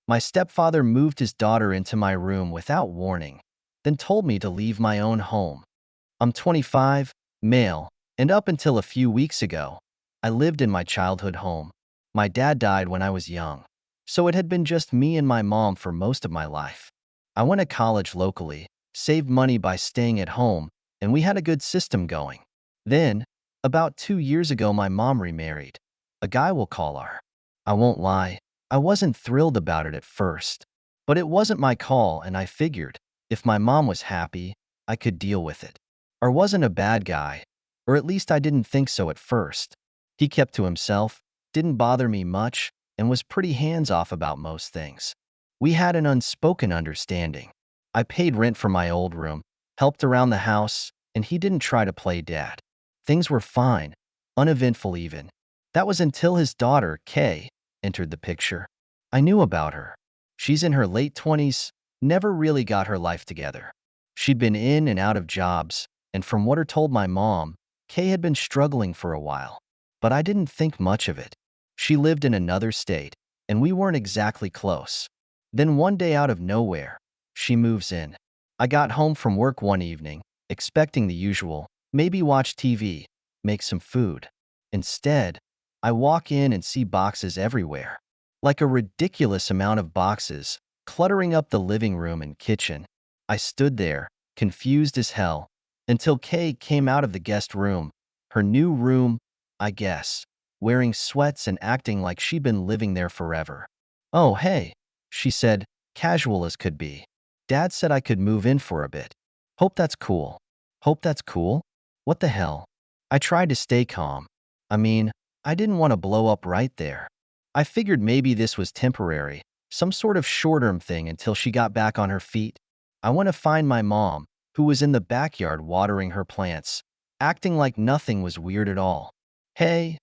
My stepfather moved his daughter into my room without warning, then told me to leave my own home. I'm 25, male, and up until a few weeks ago, I lived in my childhood home. My dad died when I was young, so it had been just me and my mom for most of my life. I went to college locally, saved money by staying at home, and we had a good system going. Then, about 2 years ago, my mom remarried. A guy we'll call R. I won't lie, I wasn't thrilled about it at first. But it wasn't my call, and I figured, if my mom was happy, I could deal with it. R wasn't a bad guy, or at least I didn't think so at first. He kept to himself, didn't bother me much, and was pretty hands-off about most things. We had an unspoken understanding. I paid rent for my old room, helped around the house, and he didn't try to play dad. Things were fine, uneventful even. That was until his daughter, Qley, entered the picture. I knew about her. She's in her late 20s, never really got her life together. She'd been in and out of jobs, and from what her told my mom, Qley had been struggling for a while. But I didn't think much of it. She lived in another state, and we weren't exactly close. Then one day out of nowhere, she moves in. I got home from work one evening, expecting the usual, maybe watch TV, make some food. Instead, I walk in and see boxes everywhere. Like a ridiculous amount of boxes, cluttering up the living room and kitchen. I stood there, confused as hell, until Qley came out of the guest room, her new room, I guess, wearing sweats and acting like she'd been living there forever. "Oh, hey," she said, casual as could be. "Dad said I could move in for a bit. Hope that's cool." Hope that's cool? What the hell? I tried to stay calm. I mean, I didn't want to blow up right there. I figured maybe this was temporary, some sort of short-term thing until she got back on her feet. I went to find my mom, who was in the backyard watering her plants, acting like nothing was weird at all. "Hey,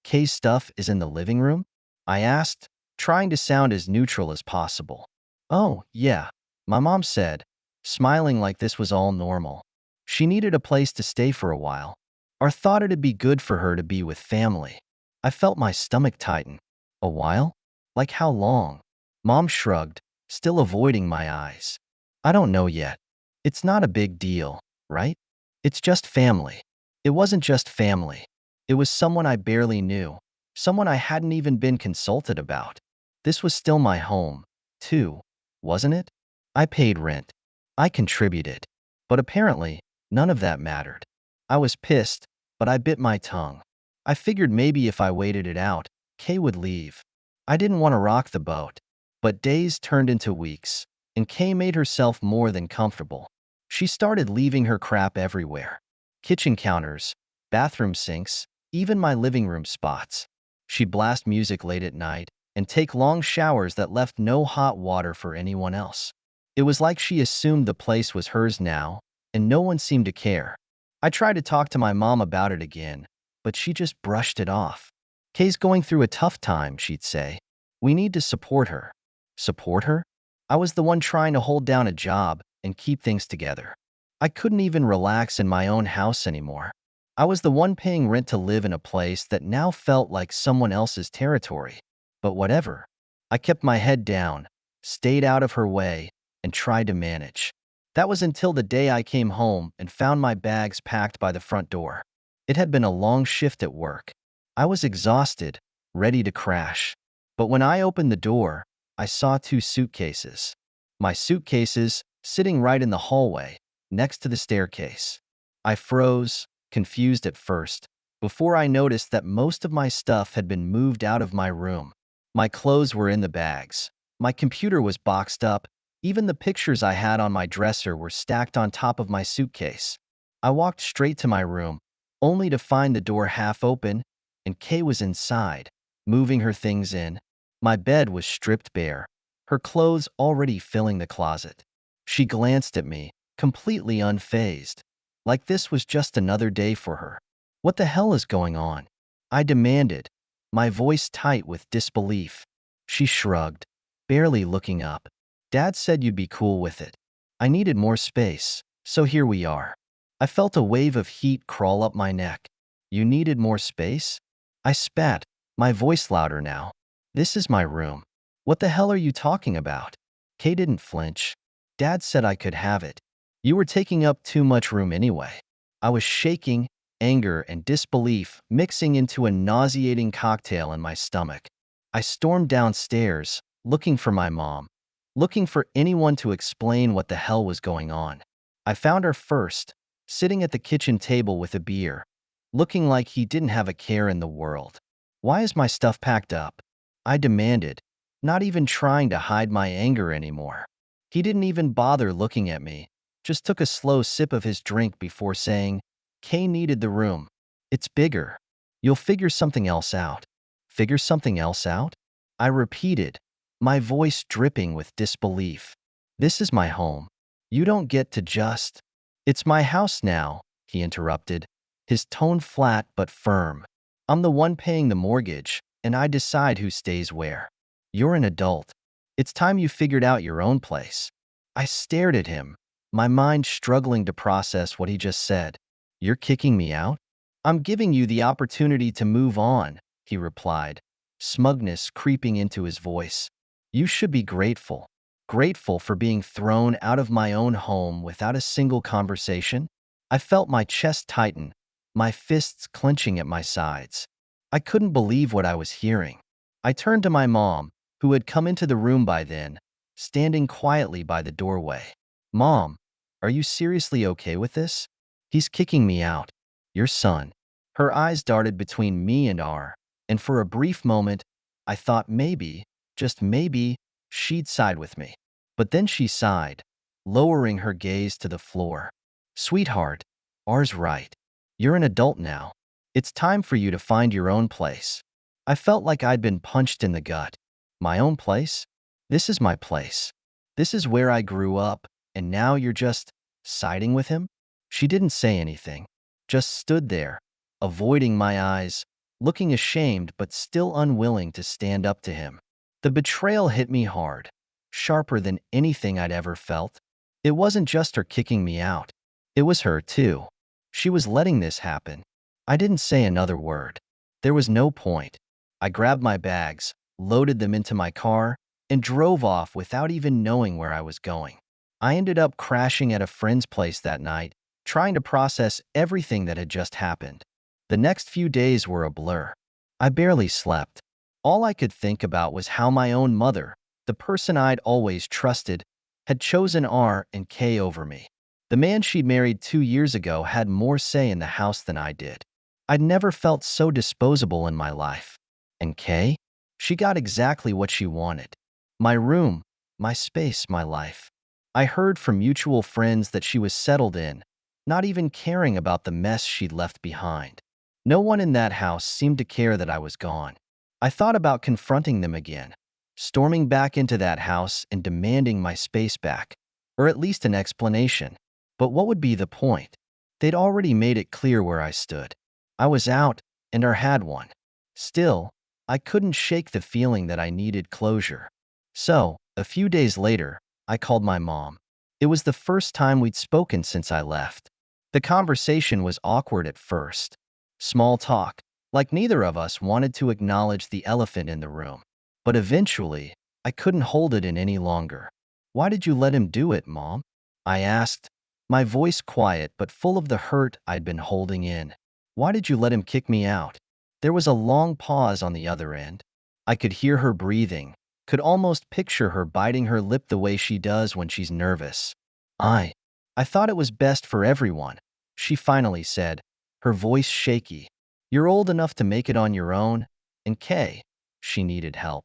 Kay's stuff is in the living room?" I asked, trying to sound as neutral as possible. "Oh, yeah," my mom said, smiling like this was all normal. She needed a place to stay for a while. Or thought it'd be good for her to be with family. I felt my stomach tighten. A while? Like how long? Mom shrugged, still avoiding my eyes. "I don't know yet. It's not a big deal, right? It's just family." It wasn't just family. It was someone I barely knew, someone I hadn't even been consulted about. This was still my home, too, wasn't it? I paid rent. I contributed. But apparently, none of that mattered. I was pissed, but I bit my tongue. I figured maybe if I waited it out, Qley would leave. I didn't want to rock the boat. But days turned into weeks, and Qley made herself more than comfortable. She started leaving her crap everywhere. Kitchen counters, bathroom sinks, even my living room spots. She'd blast music late at night and take long showers that left no hot water for anyone else. It was like she assumed the place was hers now, and no one seemed to care. I tried to talk to my mom about it again, but she just brushed it off. "Kay's going through a tough time," she'd say. "We need to support her." Support her? I was the one trying to hold down a job and keep things together. I couldn't even relax in my own house anymore. I was the one paying rent to live in a place that now felt like someone else's territory. But whatever. I kept my head down, stayed out of her way, and tried to manage. That was until the day I came home and found my bags packed by the front door. It had been a long shift at work. I was exhausted, ready to crash. But when I opened the door, I saw 2 suitcases. My suitcases sitting right in the hallway, next to the staircase. I froze, confused at first, before I noticed that most of my stuff had been moved out of my room. My clothes were in the bags. My computer was boxed up. Even the pictures I had on my dresser were stacked on top of my suitcase. I walked straight to my room, only to find the door half open, and Qley was inside, moving her things in. My bed was stripped bare, her clothes already filling the closet. She glanced at me, completely unfazed, like this was just another day for her. "What the hell is going on?" I demanded, my voice tight with disbelief. She shrugged, barely looking up. "Dad said you'd be cool with it. I needed more space, so here we are." I felt a wave of heat crawl up my neck. "You needed more space?" I spat, my voice louder now. "This is my room. What the hell are you talking about? Kay didn't flinch. Dad said I could have it. You were taking up too much room anyway. I was shaking, anger and disbelief mixing into a nauseating cocktail in my stomach. I stormed downstairs, looking for my mom, looking for anyone to explain what the hell was going on. I found her first, sitting at the kitchen table with a beer, looking like he didn't have a care in the world. Why is my stuff packed up? I demanded, not even trying to hide my anger anymore. He didn't even bother looking at me, just took a slow sip of his drink before saying, Kay needed the room. It's bigger. You'll figure something else out. Figure something else out? I repeated, my voice dripping with disbelief. This is my home. You don't get to just. It's my house now, he interrupted, his tone flat but firm. I'm the one paying the mortgage, and I decide who stays where. You're an adult. It's time you figured out your own place. I stared at him, my mind struggling to process what he just said. You're kicking me out? I'm giving you the opportunity to move on, he replied, smugness creeping into his voice. You should be grateful. Grateful for being thrown out of my own home without a single conversation? I felt my chest tighten, my fists clenching at my sides. I couldn't believe what I was hearing. I turned to my mom, who had come into the room by then, standing quietly by the doorway. Mom, are you seriously okay with this? He's kicking me out. Your son. Her eyes darted between me and R, and for a brief moment, I thought maybe, just maybe, she'd side with me. But then she sighed, lowering her gaze to the floor. Sweetheart, R's right. You're an adult now. It's time for you to find your own place. I felt like I'd been punched in the gut. My own place? This is my place. This is where I grew up, and now you're just siding with him? She didn't say anything, just stood there, avoiding my eyes, looking ashamed but still unwilling to stand up to him. The betrayal hit me hard, sharper than anything I'd ever felt. It wasn't just her kicking me out. It was her, too. She was letting this happen. I didn't say another word. There was no point. I grabbed my bags, loaded them into my car, and drove off without even knowing where I was going. I ended up crashing at a friend's place that night, trying to process everything that had just happened. The next few days were a blur. I barely slept. All I could think about was how my own mother, the person I'd always trusted, had chosen R and K over me. The man she'd married 2 years ago had more say in the house than I did. I'd never felt so disposable in my life. And Kay? She got exactly what she wanted. My room, my space, my life. I heard from mutual friends that she was settled in, not even caring about the mess she'd left behind. No one in that house seemed to care that I was gone. I thought about confronting them again, storming back into that house and demanding my space back, or at least an explanation. But what would be the point? They'd already made it clear where I stood. I was out, and R had one. Still, I couldn't shake the feeling that I needed closure. So, a few days later, I called my mom. It was the first time we'd spoken since I left. The conversation was awkward at first. Small talk, like neither of us wanted to acknowledge the elephant in the room. But eventually, I couldn't hold it in any longer. Why did you let him do it, Mom? I asked, my voice quiet but full of the hurt I'd been holding in. Why did you let him kick me out? There was a long pause on the other end. I could hear her breathing, could almost picture her biting her lip the way she does when she's nervous. I thought it was best for everyone, she finally said, her voice shaky. You're old enough to make it on your own, and Kay, she needed help.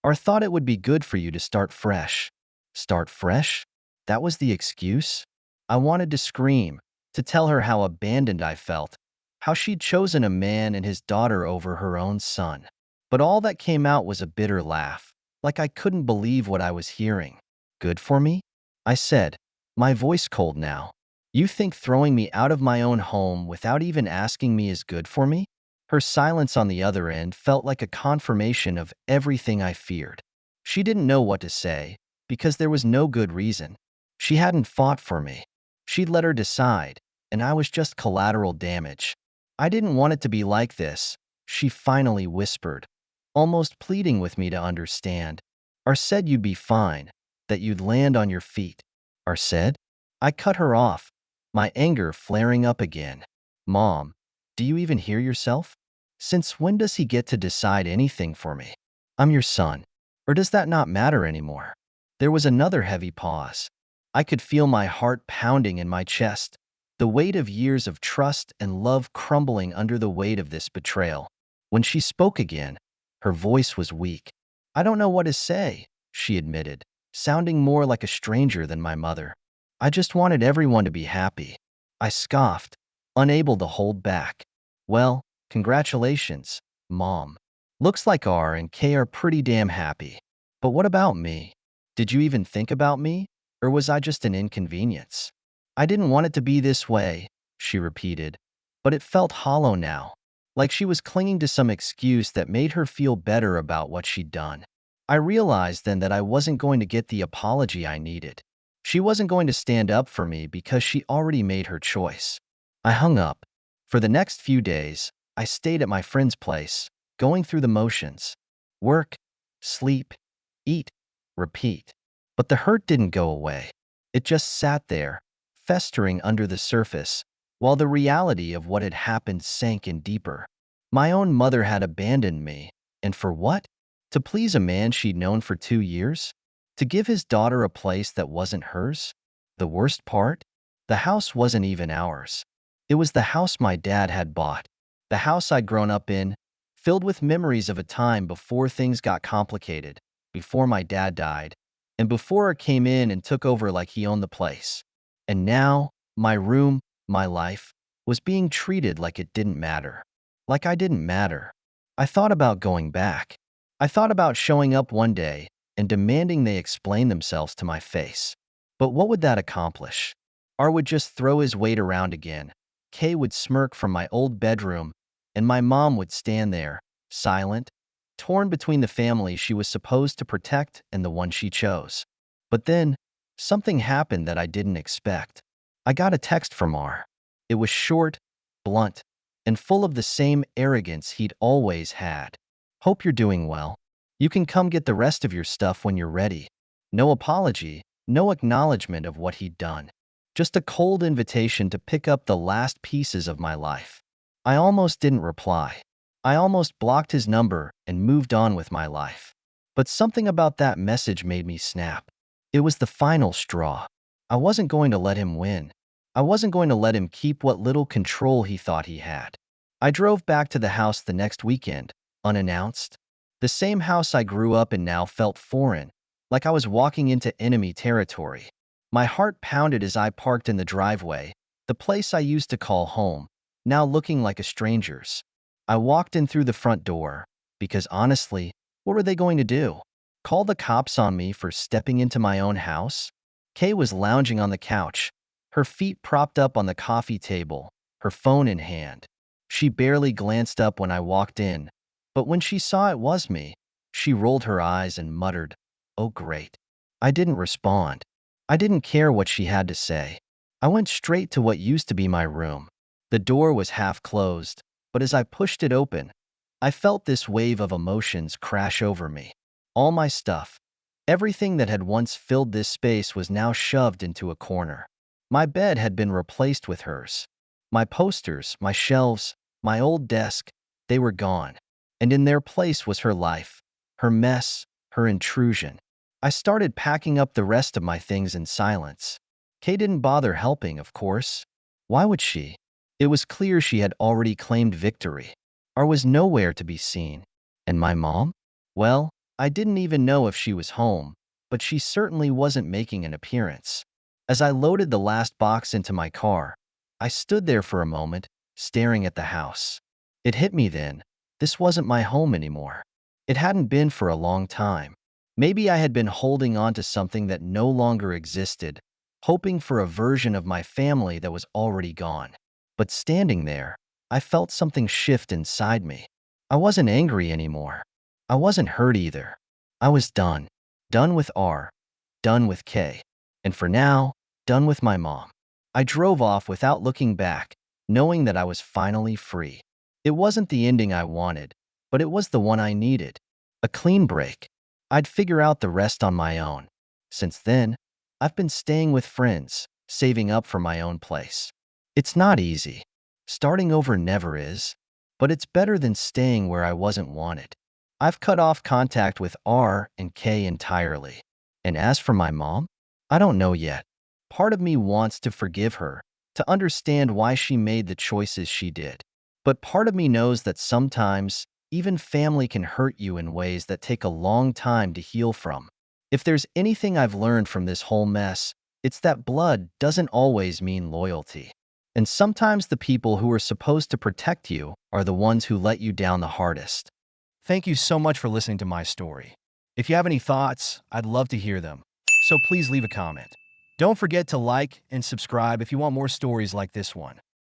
Or thought it would be good for you to start fresh. Start fresh? That was the excuse? I wanted to scream, to tell her how abandoned I felt, how she'd chosen a man and his daughter over her own son. But all that came out was a bitter laugh, like I couldn't believe what I was hearing. Good for me? I said, my voice cold now. You think throwing me out of my own home without even asking me is good for me? Her silence on the other end felt like a confirmation of everything I feared. She didn't know what to say, because there was no good reason. She hadn't fought for me. She'd let her decide, and I was just collateral damage. I didn't want it to be like this, she finally whispered, almost pleading with me to understand. R said you'd be fine, that you'd land on your feet. R said? I cut her off, my anger flaring up again. Mom, do you even hear yourself? Since when does he get to decide anything for me? I'm your son. Or does that not matter anymore? There was another heavy pause. I could feel my heart pounding in my chest, the weight of years of trust and love crumbling under the weight of this betrayal. When she spoke again, her voice was weak. I don't know what to say, she admitted, sounding more like a stranger than my mother. I just wanted everyone to be happy. I scoffed, unable to hold back. Well, congratulations, Mom. Looks like R and K are pretty damn happy. But what about me? Did you even think about me? Or was I just an inconvenience? I didn't want it to be this way, she repeated, but it felt hollow now, like she was clinging to some excuse that made her feel better about what she'd done. I realized then that I wasn't going to get the apology I needed. She wasn't going to stand up for me because she already made her choice. I hung up. For the next few days, I stayed at my friend's place, going through the motions. Work, sleep, eat, repeat. But the hurt didn't go away. It just sat there, festering under the surface, while the reality of what had happened sank in deeper. My own mother had abandoned me, and for what? To please a man she'd known for 2 years? To give his daughter a place that wasn't hers? The worst part? The house wasn't even ours. It was the house my dad had bought, the house I'd grown up in, filled with memories of a time before things got complicated, before my dad died, and before it came in and took over like he owned the place. And now, my room, my life, was being treated like it didn't matter. Like I didn't matter. I thought about going back. I thought about showing up one day and demanding they explain themselves to my face. But what would that accomplish? R would just throw his weight around again. Kay would smirk from my old bedroom, and my mom would stand there, silent, torn between the family she was supposed to protect and the one she chose. But then, something happened that I didn't expect. I got a text from R. It was short, blunt, and full of the same arrogance he'd always had. Hope you're doing well. You can come get the rest of your stuff when you're ready. No apology, no acknowledgement of what he'd done. Just a cold invitation to pick up the last pieces of my life. I almost didn't reply. I almost blocked his number and moved on with my life. But something about that message made me snap. It was the final straw. I wasn't going to let him win. I wasn't going to let him keep what little control he thought he had. I drove back to the house the next weekend, unannounced. The same house I grew up in now felt foreign, like I was walking into enemy territory. My heart pounded as I parked in the driveway, the place I used to call home, now looking like a stranger's. I walked in through the front door, because honestly, what were they going to do? Call the cops on me for stepping into my own house? Kay was lounging on the couch, her feet propped up on the coffee table, her phone in hand. She barely glanced up when I walked in, but when she saw it was me, she rolled her eyes and muttered, "Oh great." I didn't respond. I didn't care what she had to say. I went straight to what used to be my room. The door was half closed, but as I pushed it open, I felt this wave of emotions crash over me. All my stuff, everything that had once filled this space was now shoved into a corner. My bed had been replaced with hers. My posters, my shelves, my old desk, they were gone. And in their place was her life, her mess, her intrusion. I started packing up the rest of my things in silence. Kay didn't bother helping, of course. Why would she? It was clear she had already claimed victory. R was nowhere to be seen. And my mom? Well, I didn't even know if she was home, but she certainly wasn't making an appearance. As I loaded the last box into my car, I stood there for a moment, staring at the house. It hit me then. This wasn't my home anymore. It hadn't been for a long time. Maybe I had been holding on to something that no longer existed, hoping for a version of my family that was already gone. But standing there, I felt something shift inside me. I wasn't angry anymore. I wasn't hurt either. I was done. Done with R. Done with K. And for now, done with my mom. I drove off without looking back, knowing that I was finally free. It wasn't the ending I wanted, but it was the one I needed. A clean break. I'd figure out the rest on my own. Since then, I've been staying with friends, saving up for my own place. It's not easy. Starting over never is, but it's better than staying where I wasn't wanted. I've cut off contact with R and K entirely. And as for my mom, I don't know yet. Part of me wants to forgive her, to understand why she made the choices she did. But part of me knows that sometimes, even family can hurt you in ways that take a long time to heal from. If there's anything I've learned from this whole mess, it's that blood doesn't always mean loyalty. And sometimes the people who are supposed to protect you are the ones who let you down the hardest. Thank you so much for listening to my story. If you have any thoughts, I'd love to hear them. So please leave a comment. Don't forget to like and subscribe if you want more stories like this one.